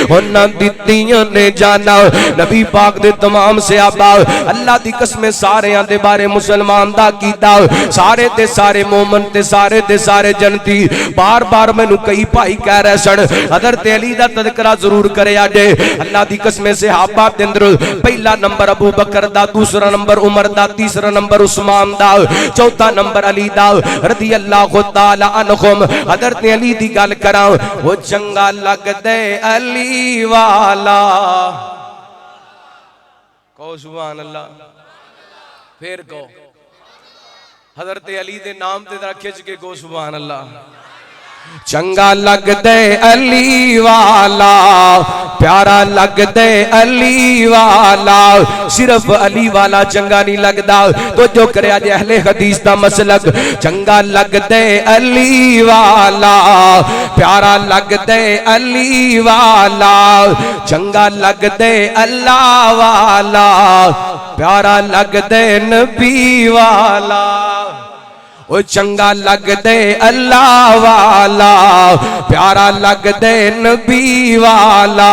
उन्हां दित्तियां ने जाना, नबी पाक दे तमाम सहाबा, अल्लाह दी कसम सारेयां दे बारे मुसलमान दा कीता, सारे दे सारे मोमन ते सारे जन्नती। बार बार मैनू कई भाई कह रहे सन हज़रत अली दा तज़किरा जरूर करिया जे। अल्लाह दी कसम सहाबा दे अंदर पहला नंबर अबू बकर दा, दूसरा नंबर उमर दा, तीसरा नंबर उस्मान दा, चौथा नंबर अली दा रज़ी अल्लाहु तआला अन्हुम। हज़रत अली दी गल करा, वो चंगा लगदे अली वाला, कहो सुभान अल्लाह, फिर कहो हज़रत अली दे नाम ते जरा खिच के कहो सुभान अल्लाह। चंगा लगदे अली वाला, प्यारा लगदे अली वाला, सिर्फ अली वाला चंगा नहीं लगदा। तो जो करे अज अहले हदीस दा मसलक, चंगा लगदे अली वाला, प्यारा लगदे अली वाला, चंगा लगदे अल्लाह वाला, प्यारा लगदे नबी वाला। ओ चंगा लगदे अल्लाह वाला, प्यारा लगदे नबी वाला,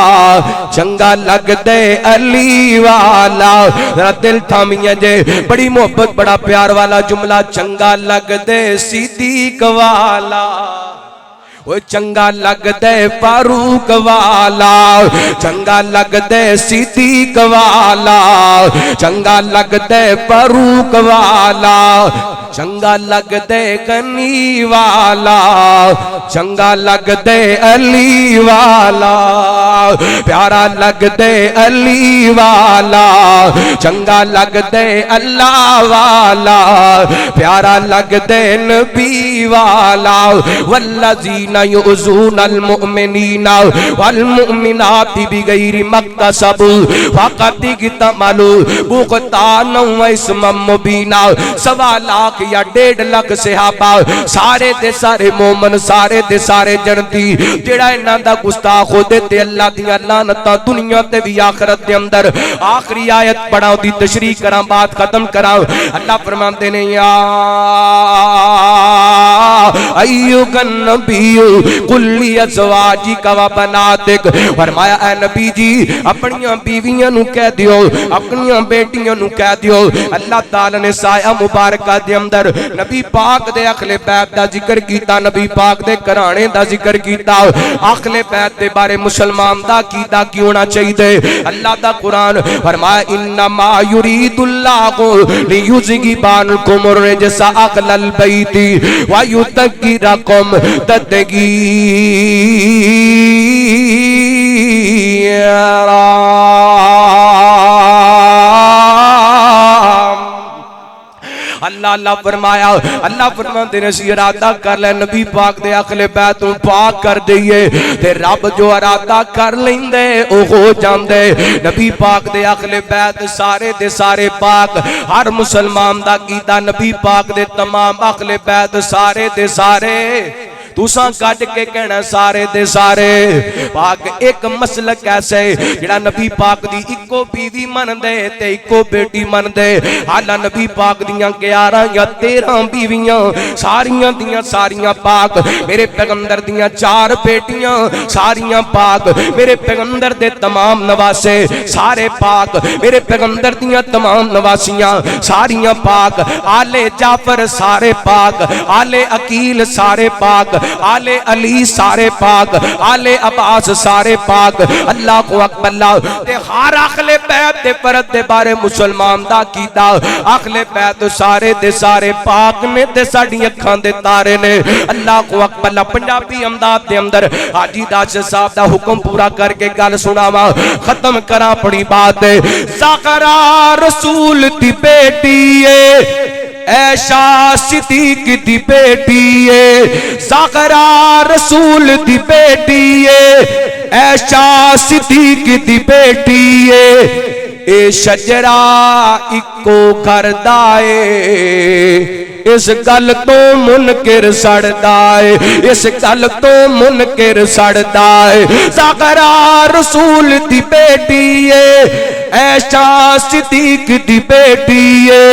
चंगा लगदे अली वाला। जरा दिल थामिया जे, बड़ी मोहब्बत बड़ा प्यार वाला जुमला, चंगा लगदे सिद्दीक वाला, वो चंगा लगदे फारूक वाला, चंगा लगदे सिद्दीक वाला, चंगा लगदे फारूक वाला, चंगा लगदे गनी वाला, चंगा लगदे अली वाला, प्यारा लगदे अली वाला, चंगा लगदे अल्लाह वाला, प्यारा लगदे नबी वाला। वल्लज़ीना युज़ूनल मुमिनीना वल मुमिनाति बिगैरि मक्तसबू फ़क़द इग़तमलू बुहतानन व इस्मम मुबीना। 1.25 लाख या 1.5 लाख सहाबा सारे दे सारे मोमन सारे दे सारे जनती जेड़ा इन्हां दा गुस्ताख होदे ते अल्लाह दियां लानतां दुनिया ते भी आखिरत दे अंदर। आखिरी आयत पढ़ा दी तशरीह करा बात खत्म करा। अल्लाह फरमाते ने या अय्युहन नबिय्यु कुल्ली अज़वाजिका व बनातिक, फरमाया ऐ नबी जी अपनी बीवियां नू कह दियो अपनी बेटियां नू कह दियो। अल्लाह ताला ने साया मुबारका दे अंदर नबी पाक दे अखले बैत दा जिक्र कीता, नबी पाक दे घराने दा जिक्र कीता। अखले बैत दे बारे मुसलमान दा कीदा की होना चाहिए। अल्लाह दा कुरान फरमाया इन्नमा युरीदुल्लाहु लियुज़हिबानकुम रिजसा अहलल बैति व युतह्हिरकुम तत्हीरा। अल्लाह अल्लाह फरमाया अल्लाह फरमाते ने इरादा कर ले नबी पाक दे अखले बैत नूं पाक कर दईए ते रब जो इरादा कर लेंदे ओ हो जांदे। नबी पाक दे अखले बैत सारे दे सारे पाक, हर मुसलमान दा कीदा नबी पाक दे तमाम अखले बैत सारे दे सारे तुसा कट के कहना सारे दे सारे पाक। एक मसलक ऐसे जिहड़ा नबी पाक दी इको बीवी मनदे ते इको बेटी मनदे। हालां नबी पाक दियां 11 या 13 बीवियां सारियां दियां सारियां पाक, मेरे पैगंबर दियां 4 बेटियां सारियां पाक, मेरे पैगंबर दे तमाम नवासे सारे पाक, मेरे पैगंबर दियां तमाम नवासियां सारियां पाक, आले जाफर सारे पाक, आले अकील सारे पाक, आले अली सारे पाक, आले अब्बास सारे पाक। अल्लाह को अकबर ते हर अखले बैत दे परत दे बारे मुसलमान दा कीदा अखले बैत सारे दे सारे पाक ने ते साडी अखां दे तारे ने। अल्लाह को अकबर। पंजाबी अंदाज दे अंदर हाजी दास साहब दा हुक्म पूरा करके गल सुनावा खत्म करा अपनी बात। ज़हरा रसूल दी बेटी है ऐशा सिद्दीक दी बेटी है, ज़हरा रसूल दी बेटी है ऐशा सिद्दीक दी बेटी है। ए शजरा इको करदा है इस गल तो मुनकिर सड़दा है, इस गल तो मुनकिर सड़दा है। ज़हरा रसूल दी बेटी है ऐशा सिद्दीक दी बेटी है।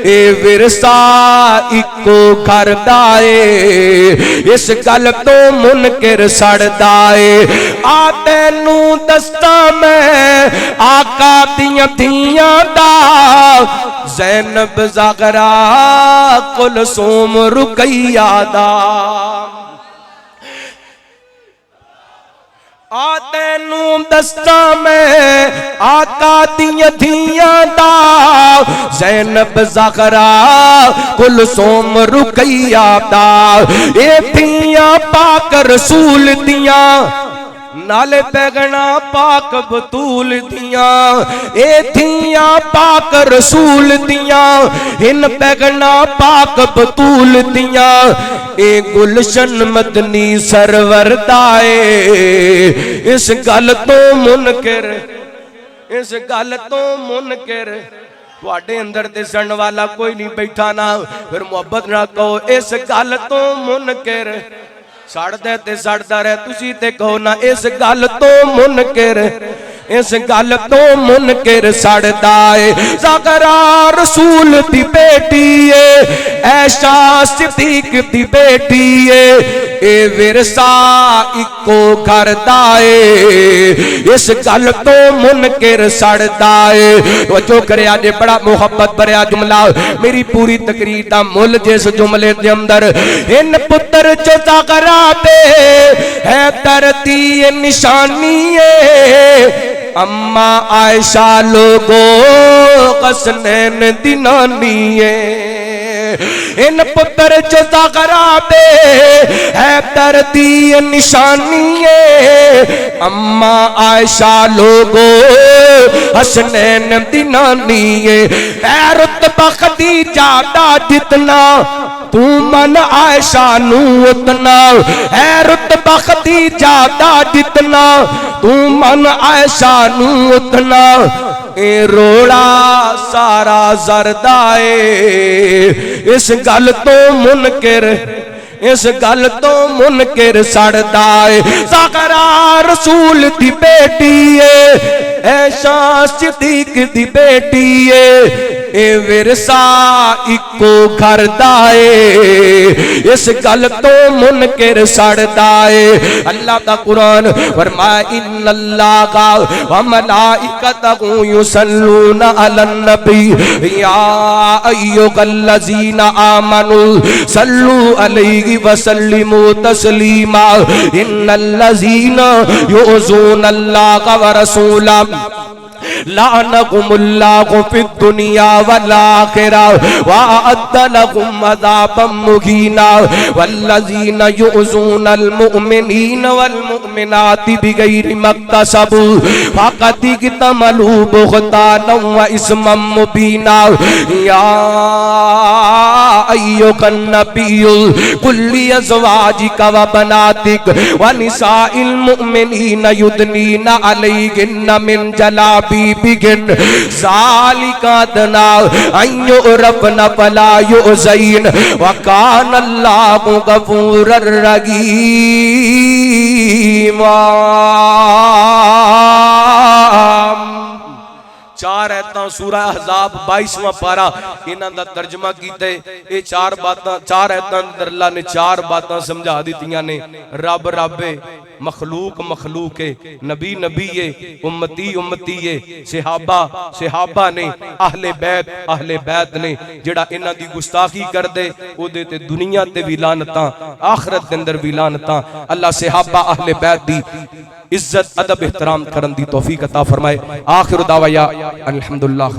ए विरसा इको करदा है इस गल तो मुनकिर सड़दा है। आ तैनू दस्ता मैं आका दियां धीयां दा ज़ैनब ज़हरा कुलसूम रुकैया दा। आ तैनू दस्ता मैं आका दियां धीयां दा ज़ैनब ज़हरा कुलसूम रुकैया दा। ए धीयां पाक रसूल दियां नाले पैगना पाक बतूल दियां, ए थियां पाक रसूल दियां इन पैगना पाक बतूल दियां। ए गुलशन मदनी सरवर दाए इस गल तो मुनकिर इस गल तो मुनकिर तुहाडे अंदर दिसण वाला कोई नहीं बैठा ना फिर मुहब्बत ना कहो इस गल तो मुनकिर सड़दा ते सड़दा रहे तुसी ते कहो ना इस गल तो मुनकिर इस गल तो मुनकिर सड़दा है। ज़हरा रसूल दी बेटी है ऐशा सिद्दीक दी बेटी है। ए विरसा इको करदा है इस गल तो मुनकिर सड़दा है। तवज्जो करया जे बड़ा मुहब्बत भरिया जुमला मेरी पूरी तकरीर दा मुल जिस जुमले दे अंदर इन पुत्र च ज़हरा दे है धरती निशानी है। अम्मा आयशा लोगो हसनैन दी नानी है। इन पुत्र च ज़हरा दे है धरती निशानी है। अम्मा आयशा लोगो हसनैन दी नानी है। ऐ रुतबा खदीजा दा जितना तू मन आयशा नू उतना है। रुतबा खदीजा दा जितना तू मन आयशा नू उतना ए रोड़ा सारा जरदाए इस गल तो मुनकिर इस गल तो मुनकिर सड़दा है ज़हरा रसूल दी बेटी है ऐशा सिद्दीक दी बेटी है ए विरसा इको घर दाए इस गल तो मुनकिर सड़दा है। अल्लाह दा कुरान फरमाया इन्नल्लाहा व मलाइकतहु युसल्लूना अलन नबी या अय्युहल्लज़ीना आमनू सल्लू अलैहि व सल्लिमू तस्लीमा इन्नल्लज़ीना युज़ूनल्लाहा व रसूला लानहुमुल्लाहु फिद दुनिया वल आखिरह व अअद्द लहुम अज़ाबम मुहीना वल्लज़ीना युज़ूनल मुमिनीन वल मुमिनाति बिगैरि मक्तसबू फ़क़द इग्तमलू बुहतानन व इस्मम मुबीना या अय्युहन नबिय्यु कुल लिअज़वाजिका व बनातिक व निसाइल मुमिनीन युदनीना अलैहिन्ना मिन जलाबी बिगिन ज़ालिका अदना अन युरफ़ना फला युज़ैन व कान अल्लाहु गफ़ूरर रहीमा। चार आयतां सूरा अहज़ाब 22वां पारा इन्हां दा तर्जमा कीता है। चार बातां चार आयतां अंदर अल्लाह ने चार बातां समझा दित्तियां ने। रब रब है, मखलूक मखलूक है, नबी नबी है, उम्मती उम्मती है, सहाबा सहाबा ने, अहले बैत ने। जेड़ा इन्हां दी गुस्ताखी कर दे ओदे ते दुनिया ते भी लानतां आखिरत दे अंदर भी लानतां। अल्लाह सहाबा अहले बैत दी इज्जत अदब एहतराम करन दी तौफीक अता फरमाए। आखिर दावा या अल्हम्दुलिल्लाह।